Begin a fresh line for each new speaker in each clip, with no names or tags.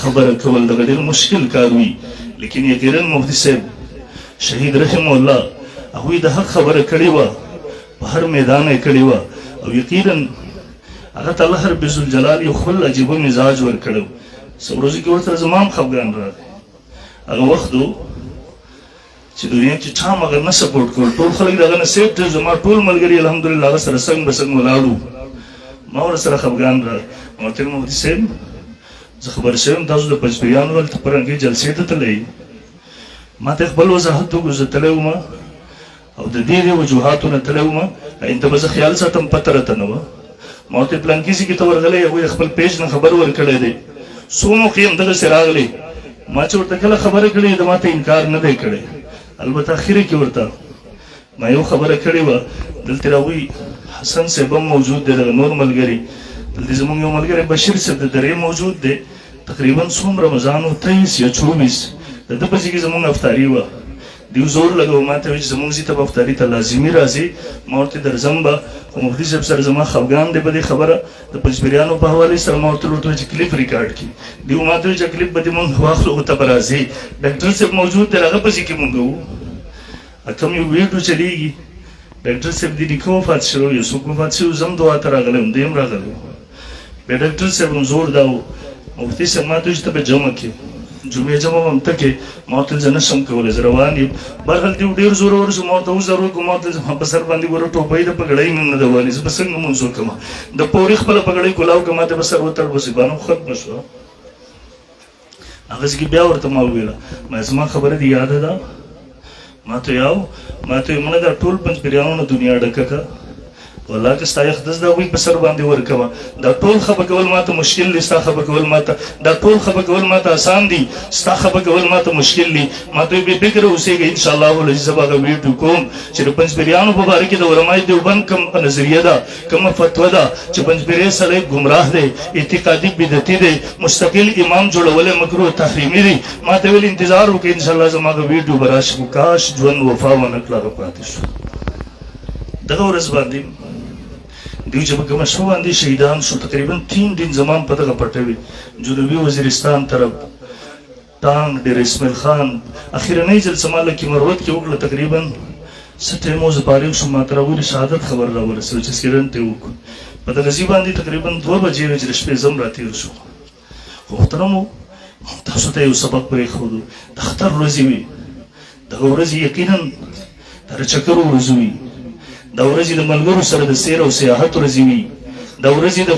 خبره کول دغه ډېر مشکل کار وي لیکن یقینا مفتي صاحب شهید رحم الله هغوی د حق خبره کړې وه په هر میدان یې کړې وه او یقینا هغه ته الله رب ذوالجلال یو خپل عجیبه مزاج ورکړی و څه ورځو کې ورته زما هم خفګان راغی هغه وخت و چې دنیا کې چا مګر نه سپورټ کول ټول خلک دغه نه سیف دی زما ټول ملګري الحمدلله هغه سره څنګ به څنګ ولاړو ما ورسره خفګان راغی ما ورته ویل مفتي صاحب زه خبر شوی یم تاسو د پنجپیریانو هلته په رنګې جلسې ته تلئ ما ته خپل وضاحت وکړو زه تللی وم او د دې وجوهاتو نه تللی وم آینده به زه خیال ساتم پته راته نه وه ما ورته پلانکي سي کې ته ورغلی هغوی خپل پیج نه خبر ورکړی دی څو موقع یم دغسې راغلی ما چې ورته کله خبره کړې د ما ته انکار نه دی کړی البته اخرې کې ورته ما یو خبره کړې وه دلته هغوی حسن صاحب هم موجود دی دغه نور ملګري دلته زموږ یو ملګری بشیر صاحب د درې موجود دی تقریبا څوم رمضان و 23 یا 24 د ده پسې کې زموږ افطاري وه دیو زور لګو ما ته وایي چې زموږ ځي ته به افطاري ته لازمي راځي ما ورته درځم به خو مفتي صاحب سره زما خفګان دی په دې خبره د پنجپیریانو په حوالې سره ما ورته ویل چې کلیپ ریکارډ کړي دیو ما ته وایي چې کلیپ به دې مونږ واخلو ته به راځي ډاکټر صاحب موجود دی هغه پسې کې مونږ وو کوم یو ویډیو چلیږي ډاکټر صاحب د نیکه وفات شوی یو څوک وفات شوي زه هم دعا ته راغلی وم دی هم راغلی و بیا ډاکټر صاحب هم زور دا و مفتي صاحب ما ته وایي چې ته به جمع کړې جمعې جمع به هم ته کې ما ورته زه نشم کولی زه روان یم برحال دیو ډېر زورور شو ما ورته وزر وکړو ما ورته زما په سر باندې ګوره ټوپۍ د پګړۍ مې هم نه ده والې زه به څنګه لمونځ وکړم د پورې خپله پګړۍ کولاو کړه ما ته به سر وتړ بسیبانه خو ختمه شوه هغسې کې بیا ورته ما وویله ما زما خبره دې یاده ده ما ته یاو ما ته مړه دا ټول پنجپیریانو نه دنیا ډکه که والله که ستا یخدس د هغوی په سر باندې ورکوه دا ټول خفه کول ما ته مشکل دي ستا خفه کول ما ته دا ټول خفه کول ما ته اسان دي ستا خفه کول ما ته مشکل دي ما ته بې فکره اوسېږه انشاءالله العزیز زه به هغه ویډیو کوم چې د پنجپیریانو په باره کې د علمای دیوبند کوم نظریه ده کومه فتوه ده چې پنجپیری سړی ګمراه دی اعتقادي بدعتي دی مستقل امام جوړولی مکروه تحریمي دی ما ته ویل انتظار وکړه انشاءالله زما هغه ویډیو به راشي خو کاش ژوند وفا ونه کړه هغه پاتې شو دغه ورځ باندې دیو چې په کومه شپه باندې شهیدان شو تقریبا 3 دن زمان په دغه پټه وي جنوبي وزیرستان طرف ټانګ ډېر اسماعیل خان اخرنۍ جلسه ما لکه مروت کې وکړه تقریبا څه ټایم وزه فارغ شوم ما ته راولي شهادت خبر راورسېد چې سکرین ته وکړو په دغه ځای باندې تقریبا 2 بجې وې چې د شپې زم راتېر شو خو محترمو تاسو ته یو سبق پرېښودو د خطر ورځې وي دغه ورځې یقینا د چکرو ورځې وي دا ورځې د ملګرو سره د سیر او سیاحت ورځې وي دا ورځې د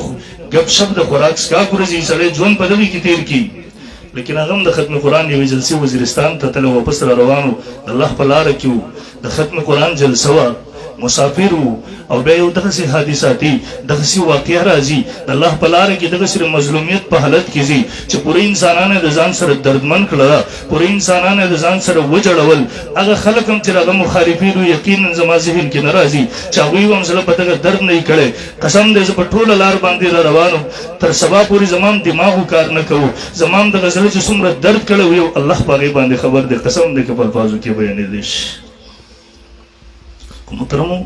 ګپ شپ د خوراک څښاک ورځې سړی ژوند په دغې کې تېر کړي لیکن هغه هم د ختم قرآن یوې جلسې وزیرستان ته تللی واپس را روان و د الله په لاره کې و د ختم قرآن جلسه وه مسافر و او بیا یو دغسې حادثاتي دغسې واقعه راځي د الله په لاره کې دغسې د مظلومیت په حالت کې ځي چې پوره انسانان یې د ځان سره دردمن کړله پوره انسانان یې د ځان سره وجړول هغه خلک هم چې هغه مخالفین وو یقینا زما ذهن کې نه راځي چې هغوی هم زړه په دغه درد نه یې کړی قسم دی زه په ټوله لار باندې را روان وم تر سبا پورې زما هم دماغو کار نه کوو زما هم دغه زړه چې څومره درد کړی و یو الله په هغې باندې خبر دی قسم دی که په الفاظو کې بیانېدی شي محترمو